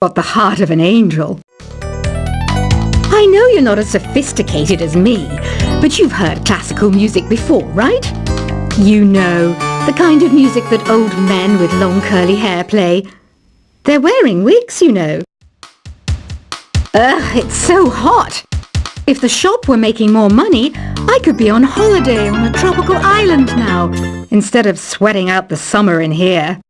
got the heart of an angel. I know you're not as sophisticated as me, but you've heard classical music before, right? You know, the kind of music that old men with long curly hair play. They're wearing wigs, you know. Ugh, it's so hot. If the shop were making more money, I could be on holiday on a tropical island now, instead of sweating out the summer in here.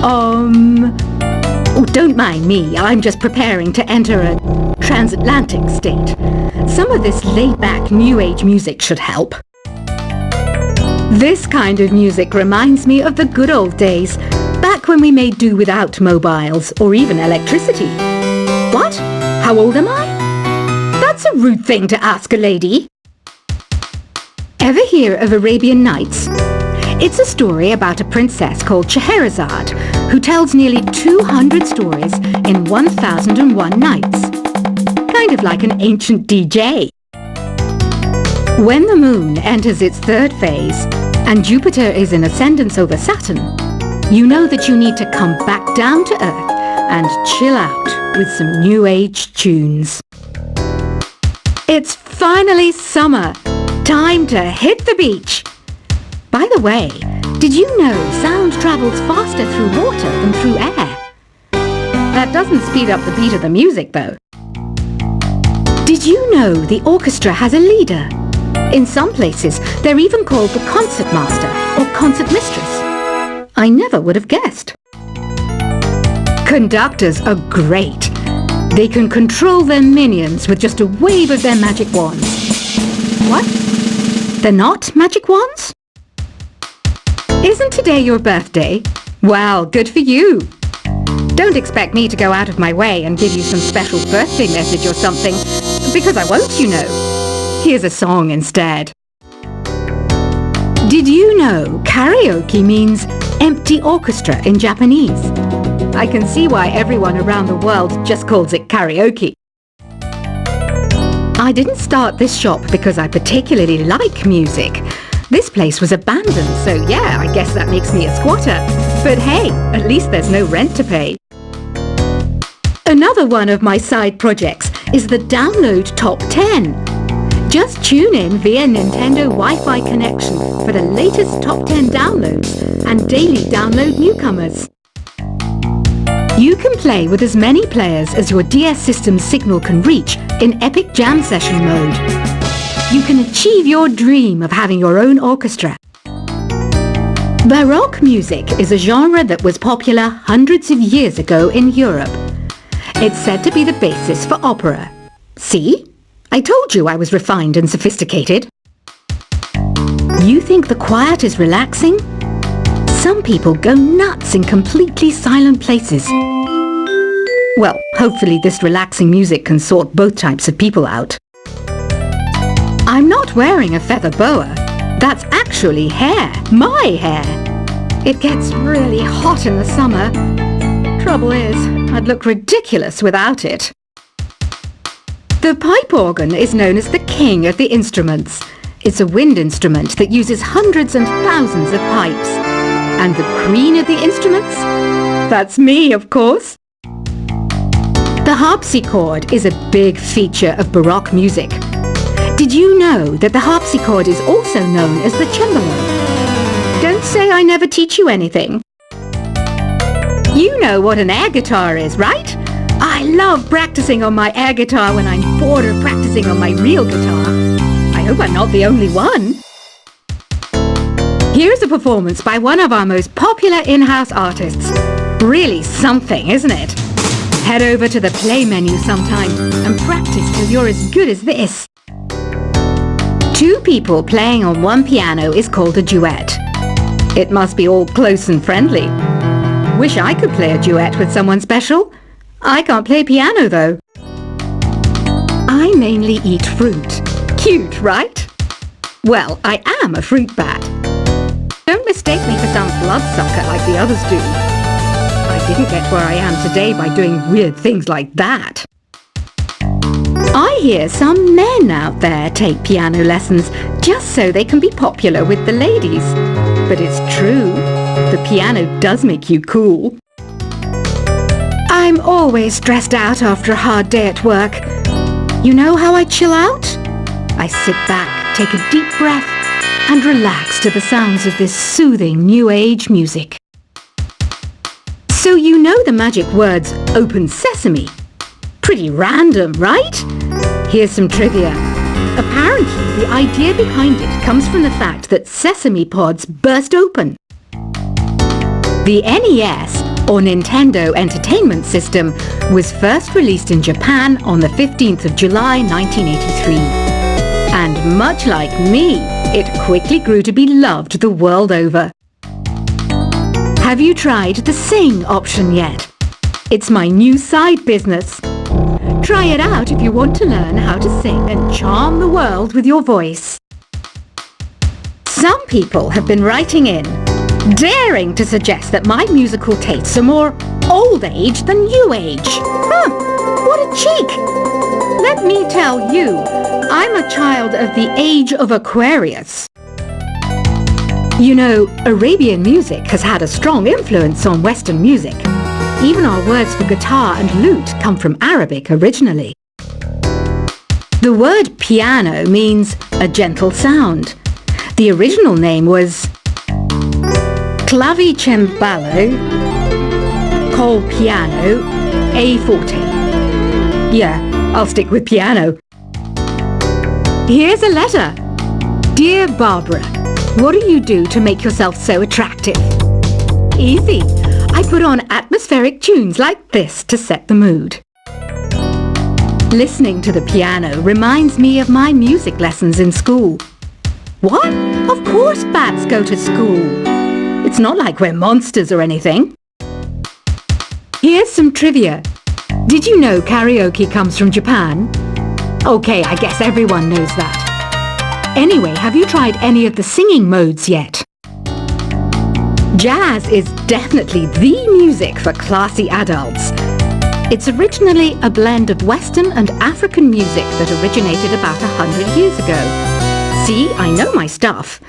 Oh, don't mind me. I'm just preparing to enter a transatlantic state. Some of this laid-back New Age music should help. This kind of music reminds me of the good old days, back when we made do without mobiles or even electricity. What? How old am I? That's a rude thing to ask a lady. Ever hear of Arabian Nights? It's a story about a princess called Scheherazade, who tells nearly 200 stories in 1001 nights. Kind of like an ancient DJ. When the moon enters its third phase, and Jupiter is in ascendance over Saturn, you know that you need to come back down to Earth and chill out with some New Age tunes. It's finally summer. Time to hit the beach. By the way, did you know sound travels faster through water than through air? That doesn't speed up the beat of the music, though. Did you know the orchestra has a leader? In some places, they're even called the concert master or concert mistress. I never would have guessed. Conductors are great. They can control their minions with just a wave of their magic wands. What? They're not magic wands? Isn't today your birthday? Well, good for you. Don't expect me to go out of my way and give you some special birthday message or something, because I won't, you know. Here's a song instead. Did you know karaoke means empty orchestra in Japanese? I can see why everyone around the world just calls it karaoke. I didn't start this shop because I particularly like music. This place was abandoned, so yeah, I guess that makes me a squatter. But hey, at least there's no rent to pay. Another one of my side projects is the Download Top 10. Just tune in via Nintendo Wi-Fi connection for the latest top 10 downloads and daily download newcomers. You can play with as many players as your DS system's signal can reach in Epic Jam Session mode. You can achieve your dream of having your own orchestra. Baroque music is a genre that was popular hundreds of years ago in Europe. It's said to be the basis for opera. See? I told you I was refined and sophisticated. You think the quiet is relaxing? Some people go nuts in completely silent places. Well, hopefully this relaxing music can sort both types of people out. I'm not wearing a feather boa. That's actually hair. My hair. It gets really hot in the summer. Trouble is, I'd look ridiculous without it. The pipe organ is known as the king of the instruments. It's a wind instrument that uses hundreds and thousands of pipes. And the queen of the instruments? That's me, of course. The harpsichord is a big feature of Baroque music. Did you know that the harpsichord is also known as the cembalo? Don't say I never teach you anything. You know what an air guitar is, right? I love practicing on my air guitar when I'm bored of practicing on my real guitar. I hope I'm not the only one. Here's a performance by one of our most popular in-house artists. Really something, isn't it? Head over to the play menu sometime and practice till you're as good as this. Two people playing on one piano is called a duet. It must be all close and friendly. Wish I could play a duet with someone special. I can't play piano though. I mainly eat fruit. Cute, right? Well, I am a fruit bat. Don't mistake me for some bloodsucker like the others do. I didn't get where I am today by doing weird things like that. I hear some men out there take piano lessons just so they can be popular with the ladies. But it's true, the piano does make you cool. I'm always stressed out after a hard day at work. You know how I chill out? I sit back, take a deep breath, and relax to the sounds of this soothing new age music. So you know the magic words "Open Sesame"? Pretty random, right? Here's some trivia. Apparently, the idea behind it comes from the fact that sesame pods burst open. The NES, or Nintendo Entertainment System, was first released in Japan on the 15th of July 1983. And much like me, it quickly grew to be loved the world over. Have you tried the Sing option yet? It's my new side business. Try it out if you want to learn how to sing and charm the world with your voice. Some people have been writing in, daring to suggest that my musical tastes are more old age than new age. What a cheek! Let me tell you, I'm a child of the age of Aquarius. You know, Arabian music has had a strong influence on Western music. Even our words for guitar and lute come from Arabic originally. The word piano means a gentle sound. The original name was clavicembalo col piano a forte. Yeah, I'll stick with piano. Here's a letter. Dear Barbara, what do you do to make yourself so attractive? Easy. I put on atmospheric tunes like this to set the mood. Listening to the piano reminds me of my music lessons in school. What? Of course bats go to school. It's not like we're monsters or anything. Here's some trivia. Did you know karaoke comes from Japan? Okay, I guess everyone knows that. Anyway, have you tried any of the singing modes yet? Jazz is definitely the music for classy adults. It's originally a blend of Western and African music that originated about 100 years ago. See, I know my stuff.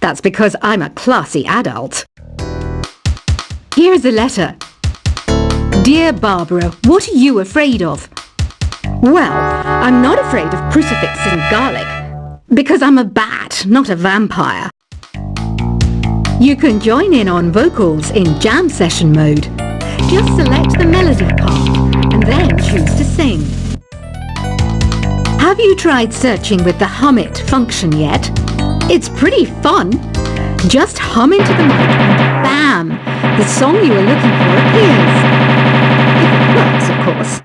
That's because I'm a classy adult. Here's a letter. Dear Barbara, what are you afraid of? Well, I'm not afraid of crucifix and garlic, because I'm a bat, not a vampire. You can join in on vocals in jam session mode. Just select the melody part and then choose to sing. Have you tried searching with the Hum It function yet? It's pretty fun. Just hum into the mic and bam! The song you are looking for appears. If it works, of course.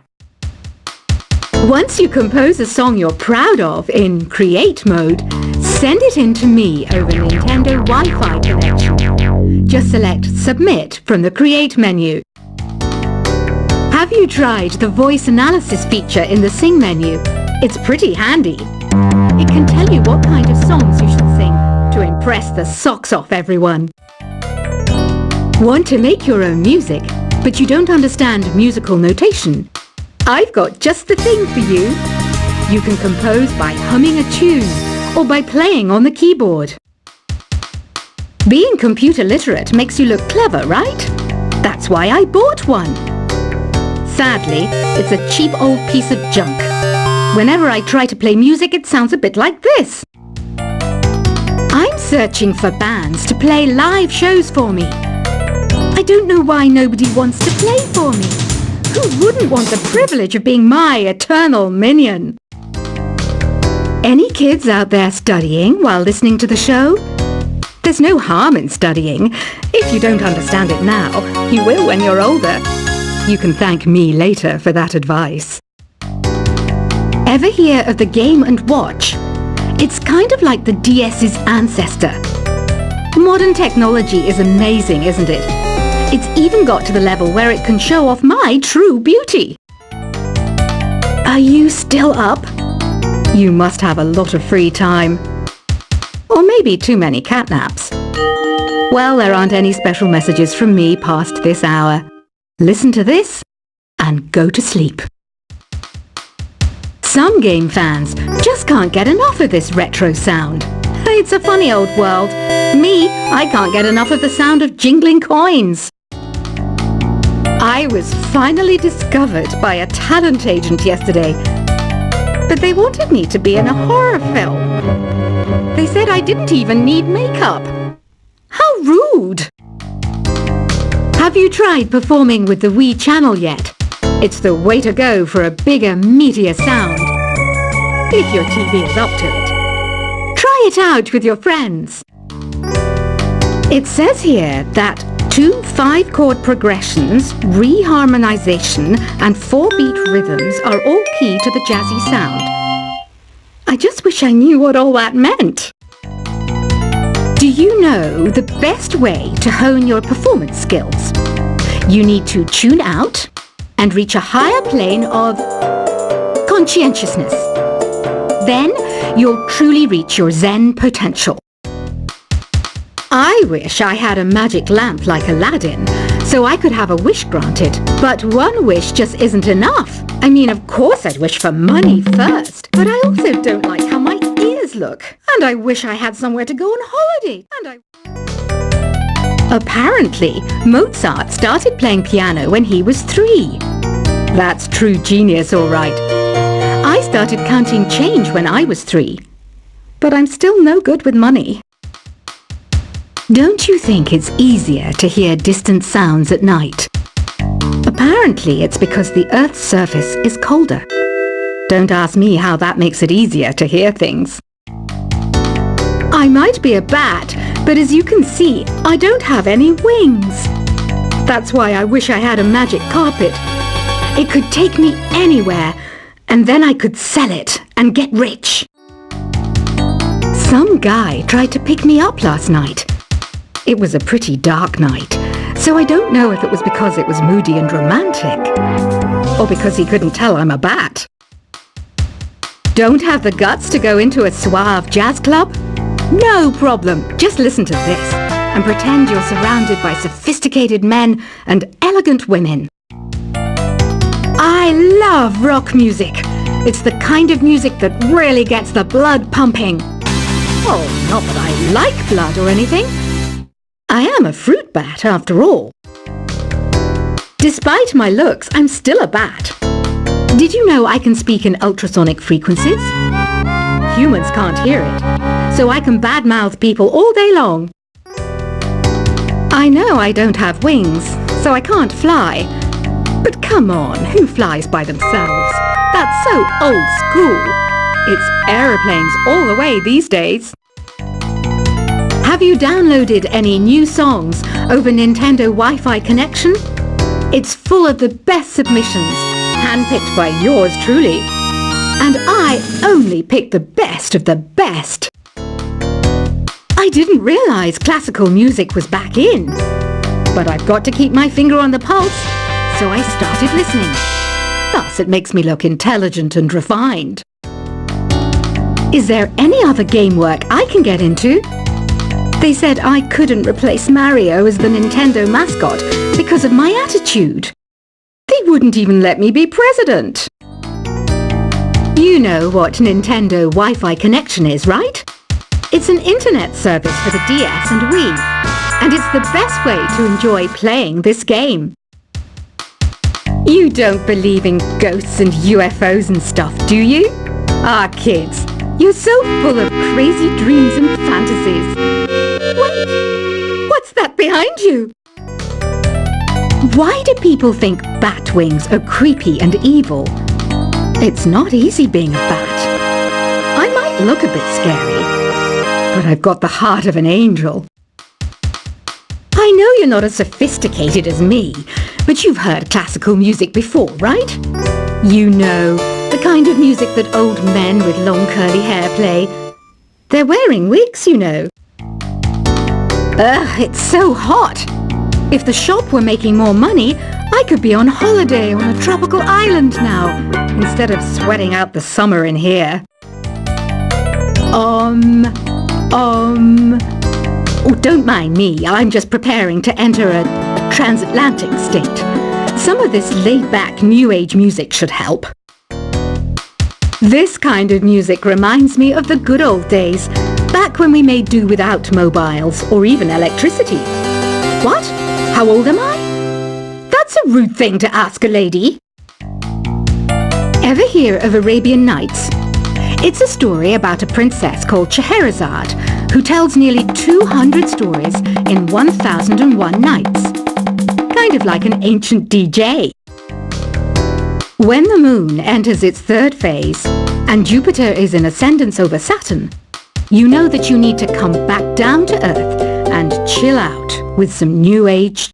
Once you compose a song you're proud of in Create mode, send it in to me over Nintendo Wi-Fi connection. Just select Submit from the Create menu. Have you tried the voice analysis feature in the Sing menu? It's pretty handy. It can tell you what kind of songs you should sing to impress the socks off everyone. Want to make your own music, but you don't understand musical notation? I've got just the thing for you. You can compose by humming a tune or by playing on the keyboard. Being computer literate makes you look clever, right? That's why I bought one. Sadly, it's a cheap old piece of junk. Whenever I try to play music, it sounds a bit like this. I'm searching for bands to play live shows for me. I don't know why nobody wants to play for me. Who wouldn't want the privilege of being my eternal minion? Any kids out there studying while listening to the show? There's no harm in studying. If you don't understand it now, you will when you're older. You can thank me later for that advice. Ever hear of the Game & Watch? It's kind of like the DS's ancestor. Modern technology is amazing, isn't it? It's even got to the level where it can show off my true beauty. Are you still up? You must have a lot of free time. Or maybe too many catnaps. Well, there aren't any special messages from me past this hour. Listen to this and go to sleep. Some game fans just can't get enough of this retro sound. It's a funny old world. Me, I can't get enough of the sound of jingling coins. I I was finally discovered by a talent agent yesterday. But they wanted me to be in a horror film. They said I didn't even need makeup. How rude! Have you tried performing with the Wii channel yet? It's the way to go for a bigger, meatier sound. If your TV is up to it. Try it out with your friends. It says here that 2 5-chord progressions, reharmonization, and 4-beat rhythms are all key to the jazzy sound. I just wish I knew what all that meant. Do you know the best way to hone your performance skills? You need to tune out and reach a higher plane of conscientiousness. Then you'll truly reach your Zen potential. I wish I had a magic lamp like Aladdin, so I could have a wish granted. But one wish just isn't enough. I mean, of course I'd wish for money first, but I also don't like how my ears look. And I wish I had somewhere to go on holiday. Apparently, Mozart started playing piano when he was 3. That's true genius, all right. I started counting change when I was 3. But I'm still no good with money. Don't you think it's easier to hear distant sounds at night? Apparently, it's because the Earth's surface is colder. Don't ask me how that makes it easier to hear things. I might be a bat, but as you can see, I don't have any wings. That's why I wish I had a magic carpet. It could take me anywhere, and then I could sell it and get rich. Some guy tried to pick me up last night. It was a pretty dark night, so I don't know if it was because it was moody and romantic, or because he couldn't tell I'm a bat. Don't have the guts to go into a suave jazz club? No problem. Just listen to this and pretend you're surrounded by sophisticated men and elegant women. I love rock music. It's the kind of music that really gets the blood pumping. Oh, not that I like blood or anything. I am a fruit bat, after all. Despite my looks, I'm still a bat. Did you know I can speak in ultrasonic frequencies? Humans can't hear it, so I can badmouth people all day long. I know I don't have wings, so I can't fly. But come on, who flies by themselves? That's so old school. It's aeroplanes all the way these days. Have you downloaded any new songs over Nintendo Wi-Fi connection? It's full of the best submissions, handpicked by yours truly. And I only pick the best of the best. I didn't realize classical music was back in. But I've got to keep my finger on the pulse, so I started listening. Thus, it makes me look intelligent and refined. Is there any other game work I can get into? They said I couldn't replace Mario as the Nintendo mascot because of my attitude. They wouldn't even let me be president. You know what Nintendo Wi-Fi connection is, right? It's an internet service for the DS and Wii, and it's the best way to enjoy playing this game. You don't believe in ghosts and UFOs and stuff, do you? Ah, kids, you're so full of crazy dreams and fantasies. Wait, what's that behind you? Why do people think bat wings are creepy and evil? It's not easy being a bat. I might look a bit scary, but I've got the heart of an angel. I know you're not as sophisticated as me, but you've heard classical music before, right? You know, the kind of music that old men with long curly hair play. They're wearing wigs, you know. Ugh, it's so hot. If the shop were making more money, I could be on holiday on a tropical island now, instead of sweating out the summer in here. Oh, don't mind me. I'm just preparing to enter a transatlantic state. Some of this laid-back New Age music should help. This kind of music reminds me of the good old days, back when we made do without mobiles or even electricity. What? How old am I? That's That's a rude thing to ask a lady. Ever hear of Arabian Nights? It's a story about a princess called Scheherazade who tells nearly 200 stories in 1001 nights. Kind of like an ancient DJ. When the moon enters its third phase and Jupiter is in ascendance over Saturn, you know that you need to come back down to Earth and chill out with some New Age